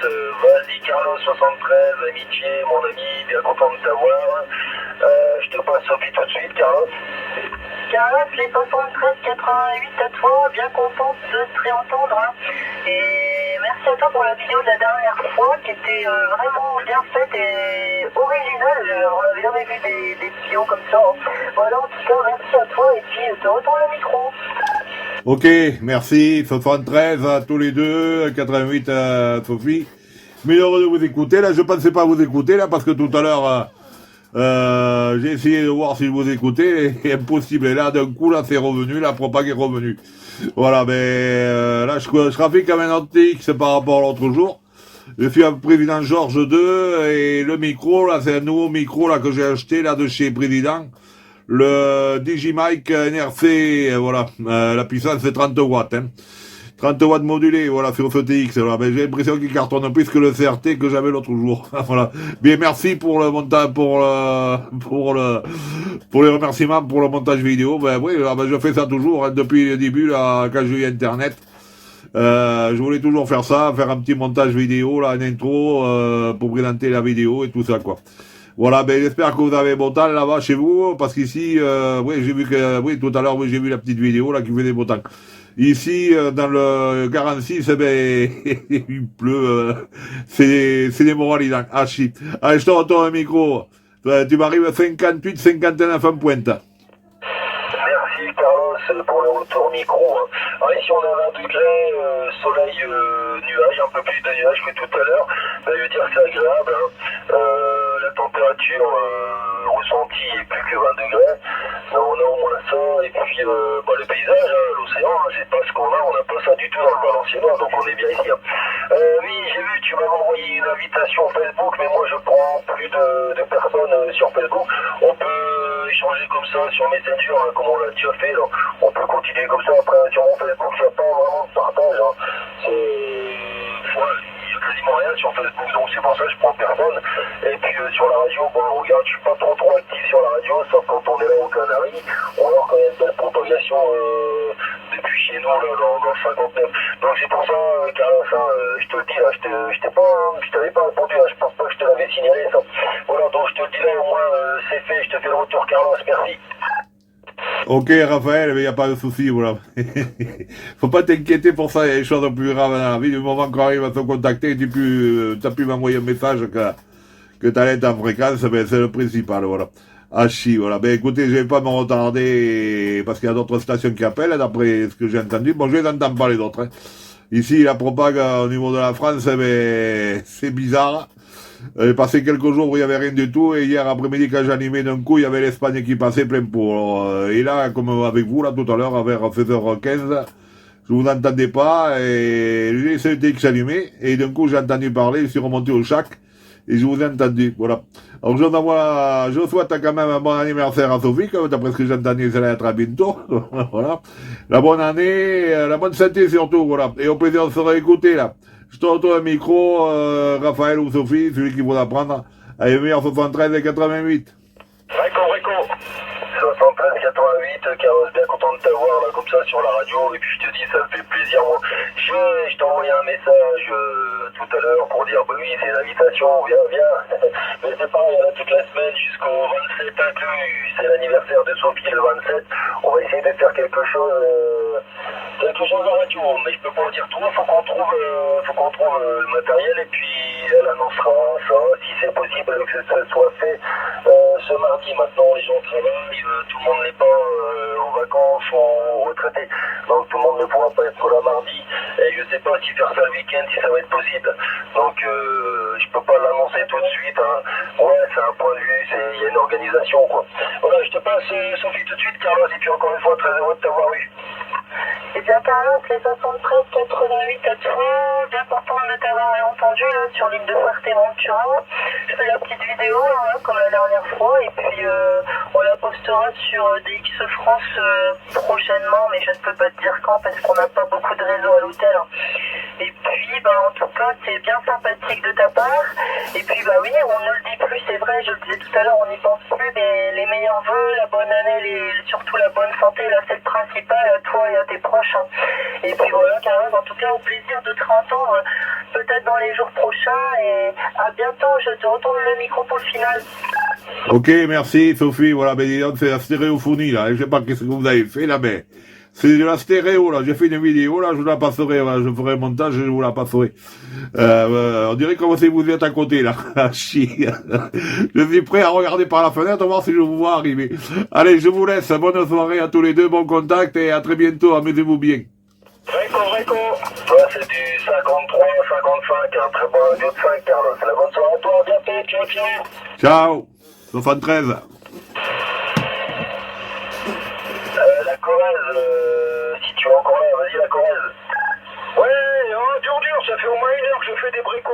Vas-y Carlos 73, amitié, mon ami, bien content de t'avoir. Je te passe Sophie tout de suite, Carlos. Carlos, les 73 88 à toi, bien contente de te réentendre. Hein. Et merci à toi pour la vidéo de la dernière fois qui était vraiment bien faite et originale. On n'avait jamais vu des vidéos comme ça. Hein. Voilà, en tout cas, merci à toi et puis je te retourne le micro. Ok, merci, 73 à tous les deux, 88 à Sophie. Mais heureux de vous écouter, là, je pensais pas vous écouter, là, parce que tout à l'heure, j'ai essayé de voir si vous écoutez, et impossible. Et là, d'un coup, là, c'est revenu, la propague est revenue. Voilà, mais là, je trafique comme un TX par rapport à l'autre jour. Je suis un président Georges II, et le micro, là, c'est un nouveau micro, là, que j'ai acheté, là, de chez Président. Le Digimic NRC, voilà, la puissance c'est 30 watts, hein. 30 watts modulés, voilà, sur ce TX, voilà. Ben, j'ai l'impression qu'il cartonne plus que le CRT que j'avais l'autre jour, voilà. Bien, merci pour le montage, pour les remerciements pour le montage vidéo. Ben, oui, ben, je fais ça toujours, hein, depuis le début, là, quand j'ai eu Internet. Je voulais toujours faire ça, faire un petit montage vidéo, là, une intro, pour présenter la vidéo et tout ça, quoi. Voilà, ben j'espère que vous avez beau temps là-bas chez vous, parce qu'ici, oui, j'ai vu que, oui, tout à l'heure, oui, j'ai vu la petite vidéo là qui faisait beau temps. Ici, dans le 46, eh ben, il pleut, c'est des moralisants. Ah, shit. Allez, je te retourne le micro. Tu m'arrives à 58, 59 en pointe. Merci Carlos pour le retour micro. Hein. Alors ici on a 20 degrés, soleil, nuage, un peu plus de nuages que tout à l'heure. Ben, je veux dire c'est agréable. Hein. La température ressentie est plus que 20 degrés. On a au moins ça et puis le paysage, hein, l'océan, hein, c'est pas ce qu'on a, on n'a pas ça du tout dans le Valenciennois, donc on est bien ici. Hein. Oui, j'ai vu, tu m'as envoyé une invitation Facebook, mais moi je prends plus de personnes sur Facebook. On peut échanger comme ça sur Messenger, hein, comme on l'a déjà fait. Là. On peut continuer comme ça après sur mon Facebook, il n'y a pas vraiment de partage. Hein. Il n'y a quasiment rien sur Facebook, donc c'est pour ça que je prends personne. Et puis sur la radio, bon, regarde, je suis pas trop actif sur la radio, sauf quand on est là au Canaries. On a quand même une belle propagation depuis chez nous, là, dans le 59. Donc c'est pour ça, Carlos, hein, je te le dis, là, je t'avais pas répondu, hein, je pense pas que je te l'avais signalé, ça. Voilà, donc je te le dis là, au moins, c'est fait, je te fais le retour, Carlos, merci. Ok, Raphaël, il n'y a pas de souci, voilà. Faut pas t'inquiéter pour ça, il y a des choses plus graves dans la vie. Du moment qu'on arrive à te contacter, t'as pu m'envoyer un message que t'allais être en fréquence, ben, c'est le principal, voilà. Ah, chi, voilà. Ben, écoutez, je vais pas me retarder, parce qu'il y a d'autres stations qui appellent, d'après ce que j'ai entendu. Bon, je les entends pas, les autres, hein. Ici, la propague, au niveau de la France, ben, c'est bizarre. J'ai passé quelques jours où il n'y avait rien du tout, et hier après-midi, quand j'animais d'un coup, il y avait l'Espagne qui passait plein pot. Alors, et là, comme avec vous, là, tout à l'heure, vers 16h15, je vous entendais pas, et j'ai laissé le TX allumé, et d'un coup, j'ai entendu parler, je suis remonté au chac, et je vous ai entendu, voilà. Alors, je souhaite quand même un bon anniversaire à Sophie, d'après ce que j'ai entendu, ça va être à bientôt, voilà. La bonne année, la bonne santé surtout, voilà. Et au plaisir de se réécouter, là. Je te retourne le micro, Raphaël ou Sophie, celui qui voudra prendre, à MR 73 et 88. Réco. 73, 88, Carlos, bien content de t'avoir là comme ça sur la radio, et puis je te dis, ça me fait plaisir. Moi, je t'ai envoyé un message tout à l'heure pour dire, bah oui, c'est une invitation, viens. Mais c'est pareil, là, toute la semaine jusqu'au 27 inclus, c'est l'anniversaire de Sophie le 27. On va essayer de faire quelque chose en radio, mais je peux pas en dire tout, faut qu'on trouve le matériel, et puis elle annoncera ça, si c'est possible que ça soit fait ce mardi. Maintenant, les gens travaillent, tout le monde n'est pas en vacances ou retraité, donc tout le monde ne pourra pas être là mardi, et je sais pas si faire ça le week-end, si ça va être possible, donc je peux pas l'annoncer tout de suite, hein. Ouais, c'est un point de vue, il y a une organisation, quoi. Voilà, je te passe Sophie tout de suite, Carlos, et puis encore une fois, très heureux de t'avoir eu. Eh bien, Carlos, les 73 88 à toi, bien content de t'avoir entendu là, sur l'île de Fuerteventura. Je fais la petite vidéo là, comme la dernière fois, et puis on la postera sur DX France prochainement, mais je ne peux pas te dire quand parce qu'on n'a pas beaucoup de réseau à l'hôtel. Hein. Et puis, en tout cas, c'est bien sympathique de ta part. Et puis, oui, on ne le dit plus, c'est vrai, je le disais tout à l'heure, on n'y pense plus, mais les meilleurs vœux, la bonne année, surtout la bonne santé, là, c'est le principal à toi et à tes proches. Hein. Et puis voilà, Carlos, en tout cas, au plaisir de te réentendre peut-être dans les jours prochains. Et à bientôt, je te retourne le micro pour le final. Ok, merci Sophie, voilà, ben dis donc, c'est la stéréophonie là, je sais pas qu'est-ce que vous avez fait là, mais c'est de la stéréo là, j'ai fait une vidéo là, je vous la passerai, voilà, je ferai un montage et je vous la passerai. On dirait comme si vous êtes à côté là, chier. Je suis prêt à regarder par la fenêtre, voir si je vous vois arriver. Allez, je vous laisse, bonne soirée à tous les deux, bon contact et à très bientôt, amusez-vous bien. Rico. Toi, c'est du 53, 55, un très bon radio de 5, Carlos. La bonne soirée à toi, à bientôt, ciao. Ciao, 73. La Corrèze, si tu es encore là, vas-y la Corrèze. Ouais, dur, ça fait au moins 1 heure que je fais des bricots.